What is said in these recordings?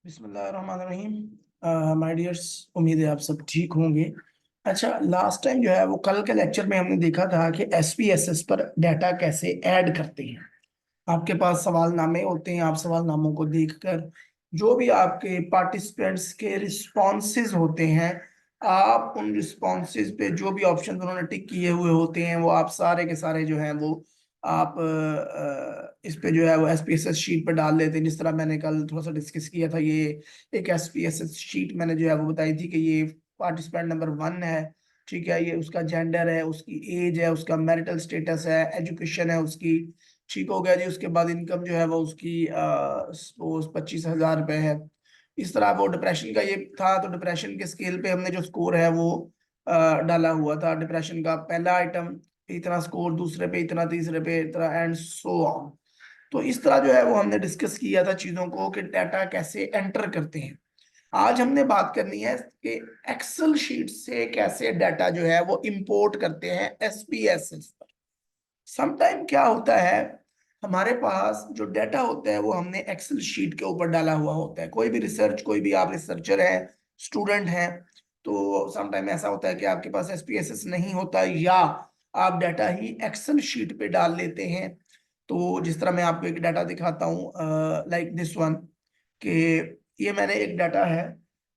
बिस्मिल्लाहिर्रहमानिर्रहीम। My dears, उम्मीद है आप सब ठीक होंगे। अच्छा, लास्ट टाइम जो है वो कल के लेक्चर में हमने देखा था कि एसपीएसएस पर डाटा कैसे ऐड करते हैं। आपके पास सवालनामे होते हैं, आप सवालनामों को देखकर जो भी आपके पार्टिसिपेंट्स के रिस्पॉन्सेज होते हैं, आप उन रिस्पॉन्सेज पे जो भी ऑप्शन उन्होंने टिक किए हुए होते हैं वो आप सारे के सारे जो हैं वो आप इस पे जो है वो एसपीएसएस शीट पे डाल देते हैं। जिस तरह मैंने कल थोड़ा सा डिस्कस किया था, ये एक एसपीएसएस शीट मैंने जो है वो बताई थी कि ये पार्टिसिपेंट नंबर 1 है। ठीक है, ये उसका जेंडर है, उसकी एज है, उसका मैरिटल स्टेटस है, एजुकेशन है उसकी। ठीक हो गया जी। उसके बाद इनकम जो है वो उसकी सपोज 25,000 रुपये है। इस तरह वो डिप्रेशन का ये था, तो डिप्रेशन के स्केल पे हमने जो स्कोर है वो डाला हुआ था। डिप्रेशन का पहला आइटम इतना स्कोर, दूसरे पे इतना, तीसरे पे इतना, एंड सो ऑन। तो इस तरह जो है वो हमने डिस्कस किया था चीजों को कि डाटा कैसे एंटर करते हैं। आज हमने बात करनी है कि एक्सेल शीट से कैसे डाटा जो है वो इंपोर्ट करते हैं एसपीएसएस पर। समटाइम क्या होता है, हमारे पास जो डाटा होता है वो हमने एक्सेल शीट के ऊपर डाला हुआ होता है। कोई भी रिसर्च, कोई भी आप रिसर्चर हैं, स्टूडेंट हैं, तो समटाइम ऐसा होता है कि आपके पास एसपीएसएस नहीं होता, या आप डाटा ही एक्सेल शीट पे डाल लेते हैं। तो जिस तरह मैं आपको एक डाटा दिखाता हूँ, लाइक दिस वन, कि ये मैंने एक डाटा है,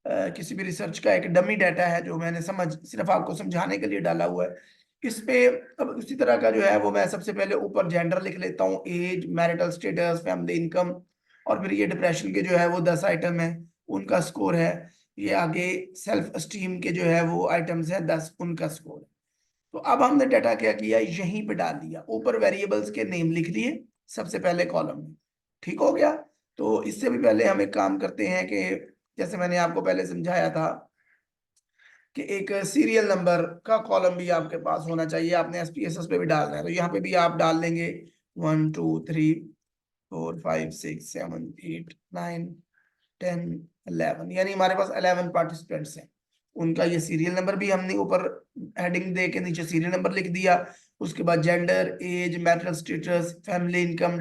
किसी भी रिसर्च का एक डमी डाटा है जो मैंने सिर्फ आपको समझाने के लिए डाला हुआ है इस पे। अब उसी तरह का जो है वो मैं सबसे पहले ऊपर जेंडर लिख लेता हूँ, age, marital status, family income, और फिर ये डिप्रेशन के जो है वो 10 आइटम है, उनका स्कोर है। ये आगे सेल्फ एस्टीम के जो है वो आइटम्स है 10, उनका स्कोर है। तो अब हमने डाटा क्या किया, यहीं पे डाल दिया, ऊपर वेरिएबल्स के नेम लिख लिए सबसे पहले कॉलम में। ठीक हो गया। तो इससे भी पहले हम एक काम करते हैं कि जैसे मैंने आपको पहले समझाया था कि एक सीरियल नंबर का कॉलम भी आपके पास होना चाहिए, आपने एसपीएसएस पे भी डालना है, तो यहाँ पे भी आप डाल देंगे 1 2 3 4 5 6 7 8 9 10, यानी हमारे पास 11 पार्टिसिपेंट्स हैं। उनका ये सीरियल नंबर भी हमने ऊपर हेडिंग दे के नीचे सीरियल नंबर लिख दिया। उसके बाद gender, age, marital status, family income,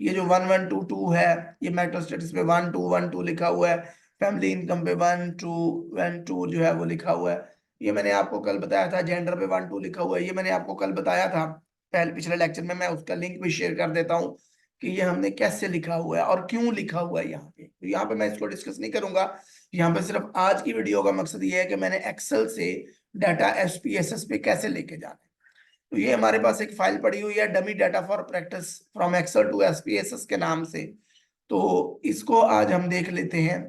ये जो 1122 है, ये मैरिटल स्टेटस पे 1212 लिखा हुआ है, फैमिली इनकम पे 1212 जो है वो लिखा हुआ है। ये मैंने आपको कल बताया था, जेंडर पे 12 लिखा हुआ है, ये मैंने आपको कल बताया था पहले पिछले लेक्चर में। मैं उसका लिंक भी शेयर कर देता हूँ कि ये हमने कैसे लिखा हुआ है और क्यों लिखा हुआ है यहाँ पे। तो यहाँ पे मैं इसको डिस्कस नहीं करूंगा। यहाँ पे सिर्फ आज की वीडियो का मकसद ये है कि मैंने एक्सेल से डाटा एसपीएसएस पे कैसे लेके जाना है। तो ये हमारे पास एक फाइल पड़ी हुई है, dummy data for practice from excel to SPSS के नाम से। तो इसको आज हम देख लेते हैं।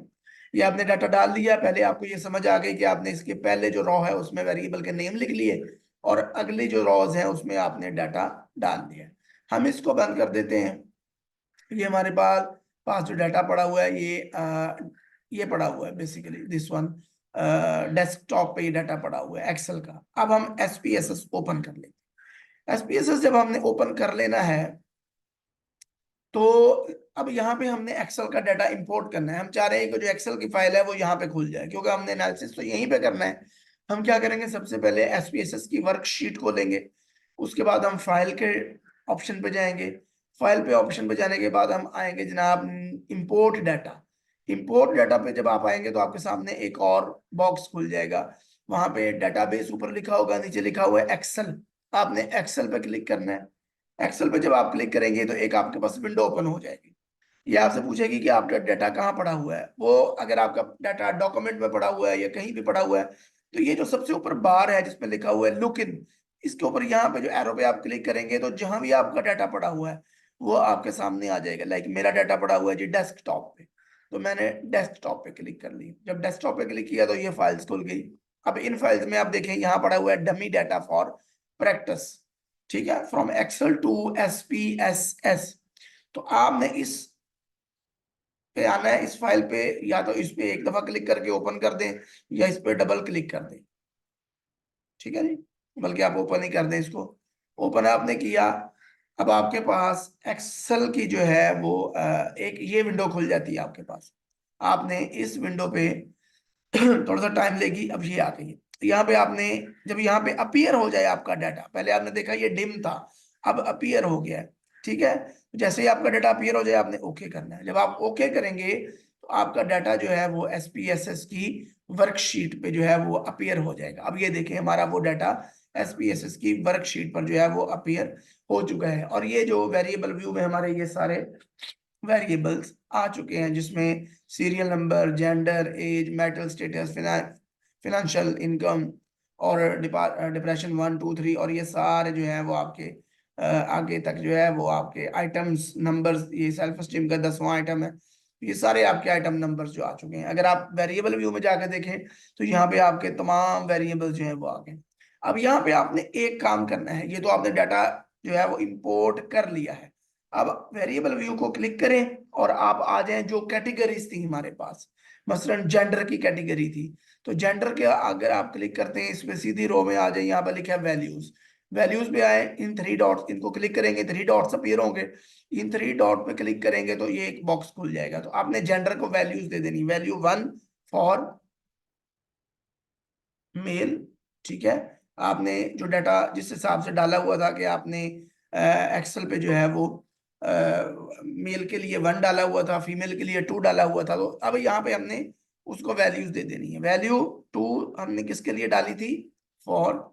ये आपने डाटा डाल दिया, पहले आपको ये समझ आ गई कि आपने इसके पहले जो रॉ है उसमें वेरिएबल के नेम लिख लिए, और अगली जो रॉज है उसमें आपने डाटा डाल दिया। हम इसको बंद कर देते हैं। ये हमारे पास पास जो डाटा पड़ा हुआ है, ये पड़ा हुआ है बेसिकली दिस वन। डेस्कटॉप पे ये डाटा पड़ा हुआ है एक्सेल का। अब हम एसपीएसएस ओपन कर लेते हैं। एसपीएसएस जब हमने ओपन कर लेना है, तो अब यहाँ पे हमने एक्सेल का डाटा इंपोर्ट करना है। हम चाह रहे हैं कि जो एक्सेल की फाइल है वो यहाँ पे खुल जाए, क्योंकि हमने एनालिसिस तो यहीं पे करना है। हम क्या करेंगे, सबसे पहले एसपीएसएस की वर्कशीट को लेंगे, उसके बाद हम फाइल के ऑप्शन पे जाएंगे। फाइल पे ऑप्शन पे जाने के बाद हम आएंगे जनाब इंपोर्ट डाटा। इंपोर्ट डाटा पे जब आप आएंगे तो आपके सामने एक और बॉक्स खुल जाएगा, वहां पे डाटाबेस ऊपर लिखा होगा, नीचे लिखा हुआ है एक्सेल। आपने एक्सेल पे क्लिक करना है। एक्सेल पे जब आप क्लिक करेंगे तो एक आपके पास विंडो ओपन हो जाएगी। ये आपसे पूछेगी कि आपका डाटा कहाँ पड़ा हुआ है। वो अगर आपका डाटा डॉक्यूमेंट में पड़ा हुआ है या कहीं भी पड़ा हुआ है, तो ये जो सबसे ऊपर बार है जिसमें लिखा हुआ है लुक इन, इसके ऊपर यहाँ पे जो एरो पे आप क्लिक करेंगे तो जहां भी आपका डाटा पड़ा हुआ है वो आपके सामने आ जाएगा। लाइक मेरा डाटा पड़ा हुआ है जी डेस्कटॉप पे, तो मैंने डेस्कटॉप पे क्लिक कर ली। जब डेस्कटॉप पे क्लिक किया तो ये फाइल्स खुल गई। अब इन फाइल्स में आप देखें यहाँ पड़ा हुआ है डमी डाटा फॉर प्रैक्टिस। ठीक है, फ्रॉम एक्सेल टू एसपीएसएस। तो आपने इस पे आना है, इस फाइल पे, या तो इस पे एक दफा क्लिक करके ओपन कर दें या इस पे डबल क्लिक कर दें। ठीक है जी, बल्कि आप ओपन ही कर दें इसको। ओपन आपने किया, अब आपके पास एक्सेल की जो है वो एक ये विंडो खुल जाती है आपके पास। आपने इस विंडो पे थोड़ा सा टाइम लेगी, अब ये आ गई है। यहाँ पे आपने, जब यहाँ पे अपीयर हो जाए आपका डाटा, पहले आपने देखा ये डिम था, अब अपीयर हो गया है। ठीक है, जैसे ही आपका डाटा अपीयर हो जाए आपने ओके करना है। जब आप ओके करेंगे तो आपका डाटा जो है वो SPSS की वर्कशीट पे जो है वो अपीयर हो जाएगा। अब ये देखें हमारा वो डाटा SPSS की वर्कशीट पर जो है वो अपीयर हो चुका है। और ये जो वेरिएबल व्यू में हमारे ये सारे वेरिएबल्स आ चुके हैं, जिसमें serial number, gender, age, marital status, financial income और डिप्रेशन 1 2 3, और ये सारे जो है वो आपके आगे तक जो है वो आपके आइटम्स नंबर्स, ये सेल्फ स्टीम का 10वां आइटम है। ये सारे आपके आइटम नंबर्स जो आ चुके हैं। अगर आप वेरिएबल व्यू में जाकर देखें तो यहाँ पे आपके तमाम वेरिएबल्स जो है वो आ गए। अब यहाँ पे आपने एक काम करना है, ये तो आपने डाटा जो है वो इंपोर्ट कर लिया है। अब वेरिएबल व्यू को क्लिक करें और आप आ जाएं जो कैटेगरीज थी हमारे पास। मसलन जेंडर की कैटेगरी थी, तो जेंडर के अगर आप क्लिक करते हैं इसमें सीधी रो में आ जाए, यहाँ पर लिखा है वैल्यूज। वैल्यूज पे आए, इन 3 डॉट्स इनको क्लिक करेंगे, 3 डॉट्स अपीयर होंगे। इन 3 डॉट पे क्लिक करेंगे तो ये एक बॉक्स खुल जाएगा। तो आपने जेंडर को वैल्यूज दे देनी, वैल्यू 1 फॉर मेल। ठीक है, आपने जो डाटा जिस हिसाब से डाला हुआ था कि आपने एक्सेल पे जो है वो मेल के लिए 1 डाला हुआ था, फीमेल के लिए 2 डाला हुआ था, तो अब यहाँ पे हमने उसको वैल्यूज दे देनी है। वैल्यू 2 हमने किसके लिए डाली थी? For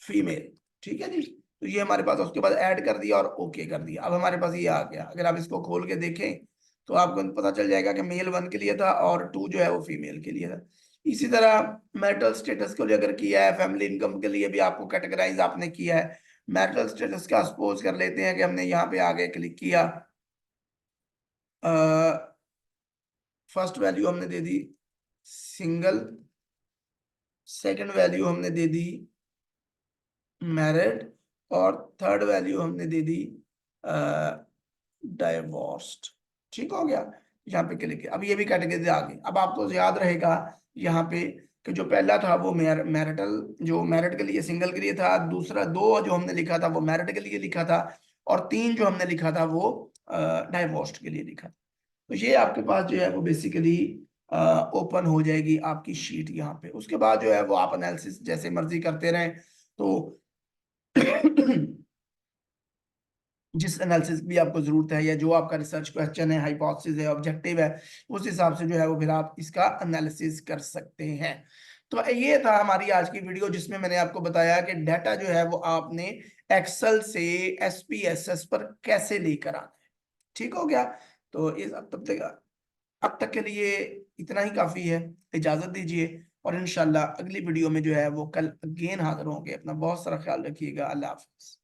female. ठीक है जी, तो ये हमारे पास, उसके बाद ऐड कर दिया और ओके कर दिया। अब हमारे पास ये आ गया। अगर आप इसको खोल के देखें तो आपको पता चल जाएगा कि मेल 1 के लिए था और 2 जो है वो फीमेल के लिए था। इसी तरह मैरिटल स्टेटस को अगर किया है, फैमिली इनकम के लिए भी आपको कैटेगराइज आपने किया है। मैरिटल स्टेटस का सपोज कर लेते हैं कि हमने यहाँ पे आगे क्लिक किया, फर्स्ट वैल्यू हमने दे दी सिंगल, सेकंड वैल्यू हमने दे दी मैरिड, और थर्ड वैल्यू हमने दे दी डाइवोर्स्ड। ठीक हो गया, यहाँ पे क्लिक किया। अब ये भी कैटेगरी आ गई। अब आपको याद रहेगा यहाँ पे कि जो पहला था वो मैरिटल, जो मैरिड के लिए सिंगल के लिए था, दूसरा 2 जो हमने लिखा था वो मैरिड के लिए लिखा था, और 3 जो हमने लिखा था वो डाइवोर्स्ड के लिए लिखा था। तो ये आपके पास जो है वो बेसिकली ओपन हो जाएगी आपकी शीट यहाँ पे। उसके बाद जो है वो आप एनालिसिस जैसे मर्जी करते रहें। तो जिस एनालिसिस की भी आपको जरूरत है, या जो आपका रिसर्च क्वेश्चन है, हाइपोथेसिस है, ऑब्जेक्टिव है, उस हिसाब से जो है वो फिर आप इसका एनालिसिस कर सकते हैं। तो ये था हमारी आज की वीडियो, जिसमें मैंने आपको बताया कि डाटा जो है वो आपने एक्सेल से SPSS पर कैसे लेकर आना है। ठीक हो गया, तो इस अब तक के लिए इतना ही काफी है। इजाजत दीजिए, और इंशाल्लाह अगली वीडियो में जो है वो कल अगेन हाजिर होंगे। अपना बहुत सारा ख्याल रखिएगा। अल्लाह हाफिज।